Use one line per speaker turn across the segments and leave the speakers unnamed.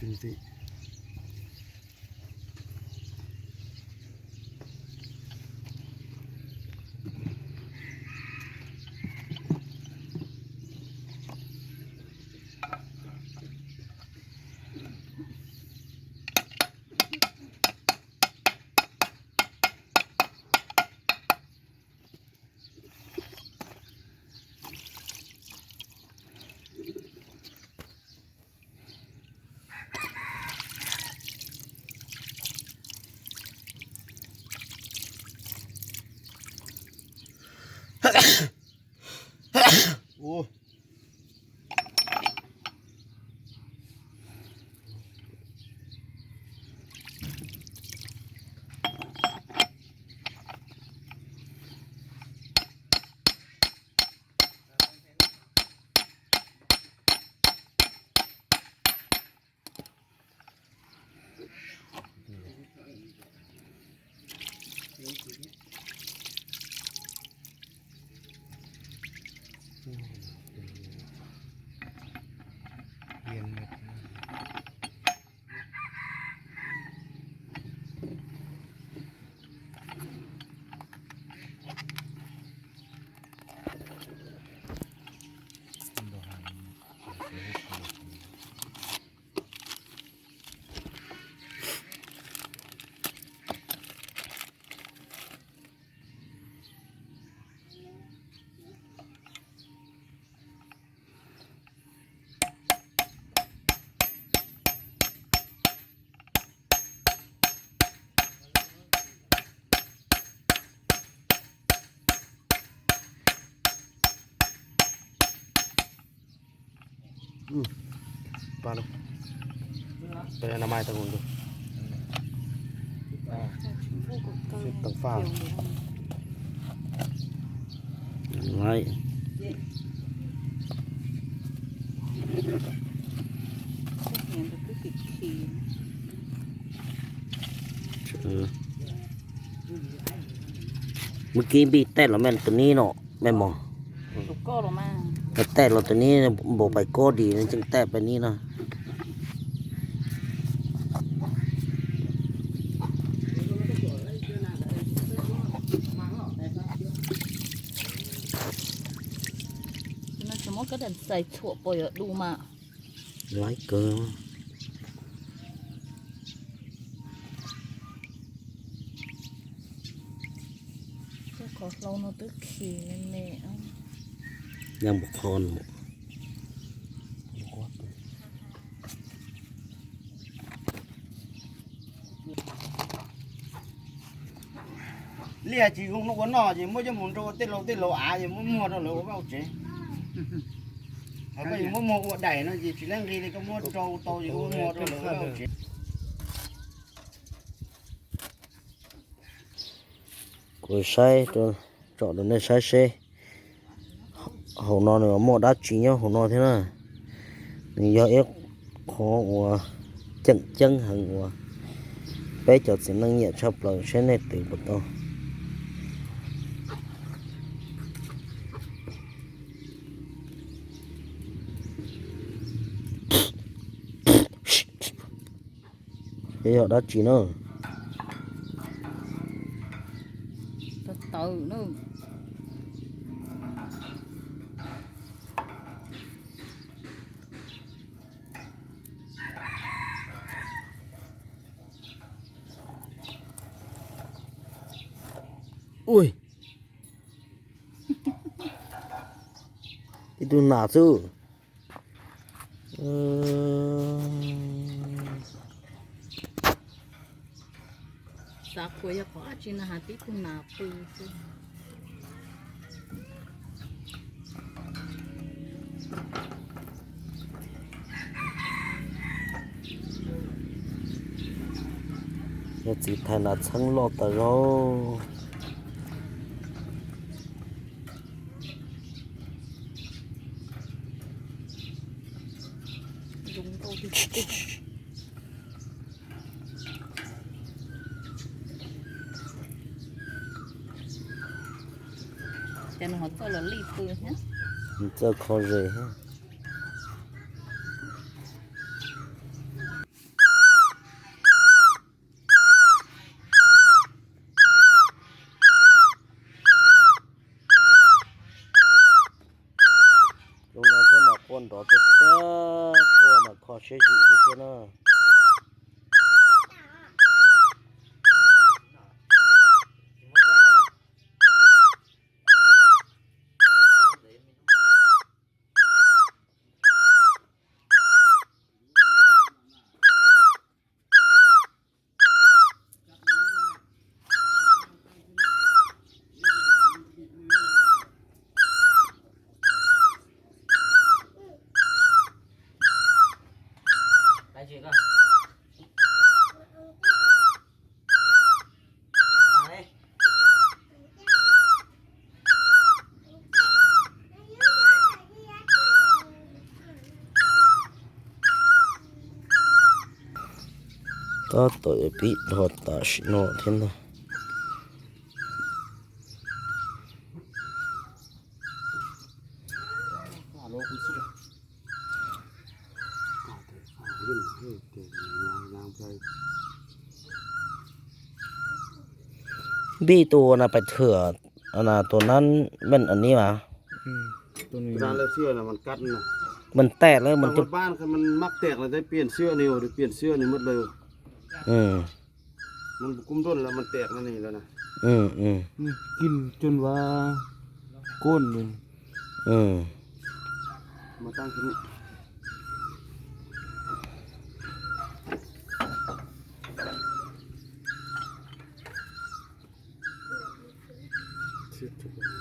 เป็นสิโอ้เย็นเลยปลาลูกไปอนามัยตะกุนดูชุดต่างฟ้าไว้เมื่อกี้บีเต้นแล้วแม่นตัวนี้เนาะแม่นมอง
ลูกก็ลงมา
แต่เราตัวนี้บอกไปโก้ดีนะจึงแต่ไปนี่นะ
นั่นสมมติก็เดินใส่ถั่วปอยดูมา
ร้อยเกิน
ก็ขอเราโน้ตขี่แน่
ยังบุคคลเลี้ยจีกงนกวนนอจีไม่จะหมุนตัวเต้นโลอาจีไม่มัวตัวโลก็เอาเจ๊เขาก็ยังไม่มัวได้นะจีเล่นดีเลยก็มัวโตจีก็มัวตัวโลก็เอาเจ๊กูใช้ตัวจอดในใช้เซ่hồ non nữa một đá chỉ nhau hồ non thế nào mình do ép khó của chân chân hằng của bé chợt sẽ nâng nhẹ chập lần sẽ nét từ bật to bây giờ đá chỉ nữa
từ nữa
ui itu nasu
saku ya kok acina hati pun napu
giờ chỉ thay là sẵn lọt tờ rồi
dùng câu thì cho nó cho là ly phư nhé
giờ khó rể ha chúng nó sẽ mà con đó chết qua mà khó chế gì thế nó
cái gì cơ? Tao đây.
ta tội bị đọt ta xí nọ thế nào
Alo, cũng xí rồi.
bịตัวน่ะไปเถื่ออันน่ะตัวนั้นมันอันนี้มา
ตัวนี้
ร้านแล้วเสื้อน่ะมันกัดน่ะ
มันแตกเลย
บา
มัน
งค
จะ
นบ้านคือมันมักแตกแล้วได้เปลี่ยนเสื้อนี่หรือเปลี่ยนเสื้อนี่หมดเลย
อืม
มันกุ้มต้นแล้วมันแตกนั่นนี่แล้วนะ
อืม
นี่กินจนว่าก้นเลย
อืม
มาตั้งที่นี่เสื้อทุกอย่าง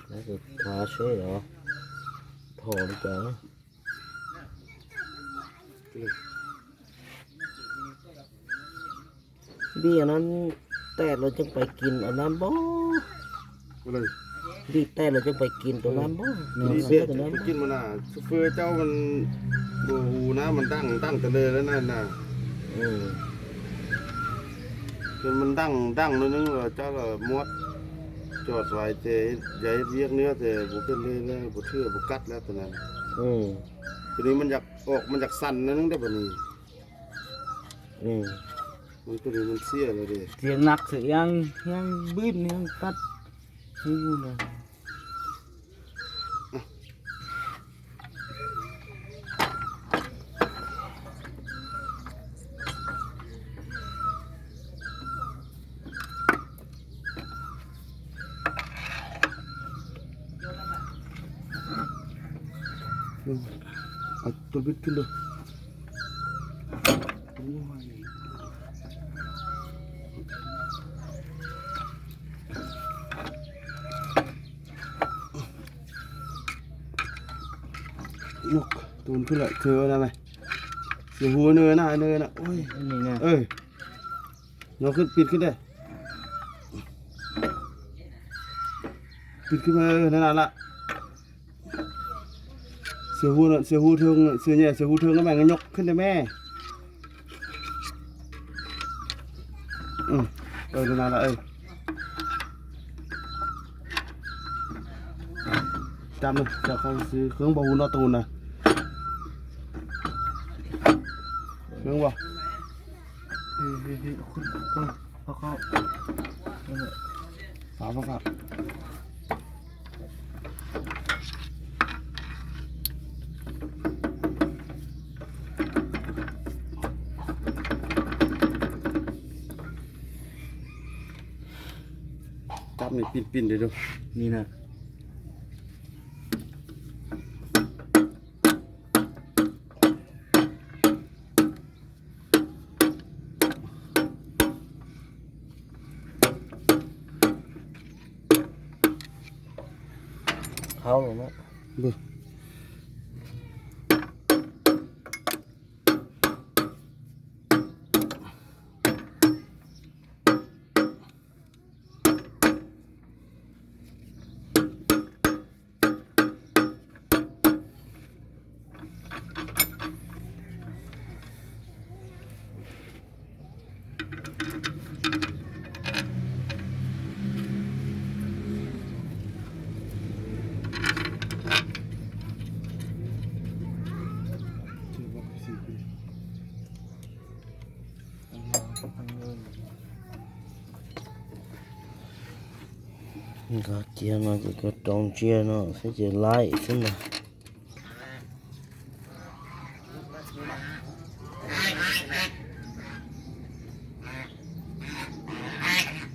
แล้วก็ขาช่วยเหรอถอนจังบีอันนั้นแตกเราจึงไปกินอันนั้นบ่
อะไร
บีแตกเราจึงไปกินตัวนั้นบ่
นี่
เสี
เด็
ย
ด
ตัวนั้น
ไป
บ่
กินมันน่ะซูเฟอร์เจ้ามันโอ้โหนะมันตั้งแต่เลยแล้วนั่นน่ะ
อืม
จนมันดังนิดนึงว่าเจ้าก็มดจอดไว้แต่ใหญ่เรียกเนื้อแต่บุเป็นเลยแล้วบุเชื่อบุกัดแล้วตอนนั้น
อืม
ทีนี้มันอยากออกมันอยากสั่นนิดนึงได้ป่ะนี่
อืม
มันตัวนี้มันเสียเลยดิ
เสียงหนักเสียงยังบิ้นยังกัดนี่อยู่เลย
เอาตัวบิดขึ้นเลยยกตัวมันขึ้นเลยเธอนะไหมเสียหัวเนื้อหน้าเนื้อนะโอ้ย
อันนี้ไง
เอ้ยยกขึ้นปิดขึ้นได้ปิดขึ้นมานั่นละเสือหูน่ะเสือหูเทิงน่ะเสือเนี่ยเสือหูเทิงแล้วแม่งก็ยกขึ้นได้แม่นั่นละจำเลยจะเข้าซื้อเครื่องบำรุงนอตูนนะเครื่องบ่
เขา
ฝากจับนี่ปิ่นเดี๋ยวดู
นี่นะ
tháo rồi nó
Được.
có chia nó chỉ có trong chia nó sẽ chỉ lại xin mà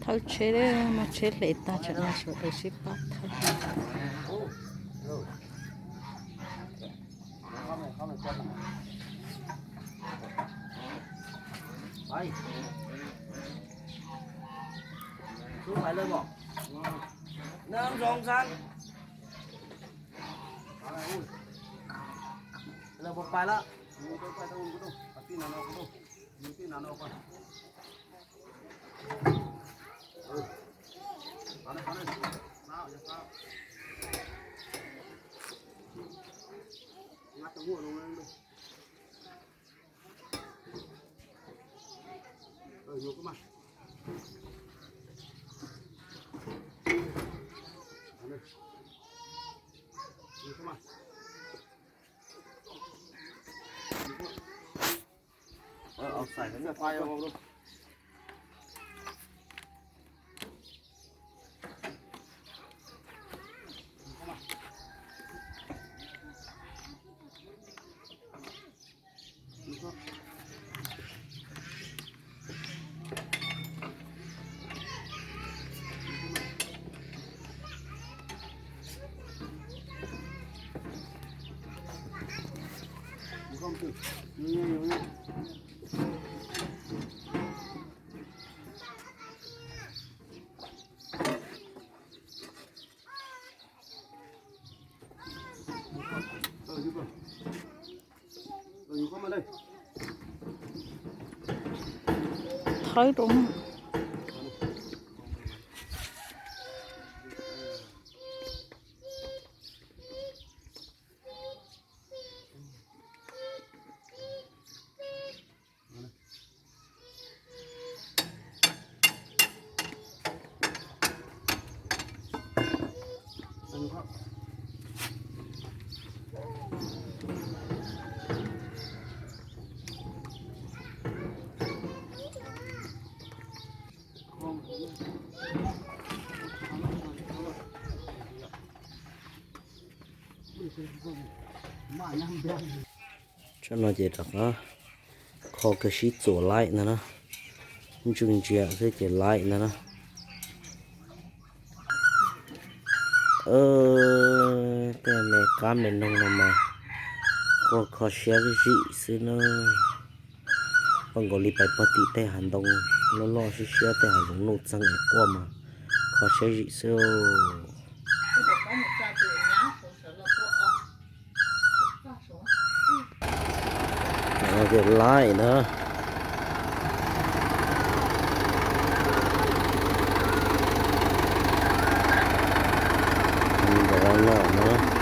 thôi chế đấy mà chế lấy ta cho nó số để ship bắt thôi
Đây. Xuống phải lên bỏ. Nam rong sang. Là một bài lá. Vô cái mặt. Vô cái mặt. Xài cái phai không đâu. Không được.
thôi đúng
cho nó chỉ được nó kho cái shit chỗ lại nữa nó chừng chia sẽ chỉ lại nữa nó cái này cá mình nông mà có kho xe cái gì xí nó còn có li bài bát tị tay hành động nó lo xe xe tay hành động nốt sang qua mà kho xe gì xí nó chỉ lại nữa đó nữa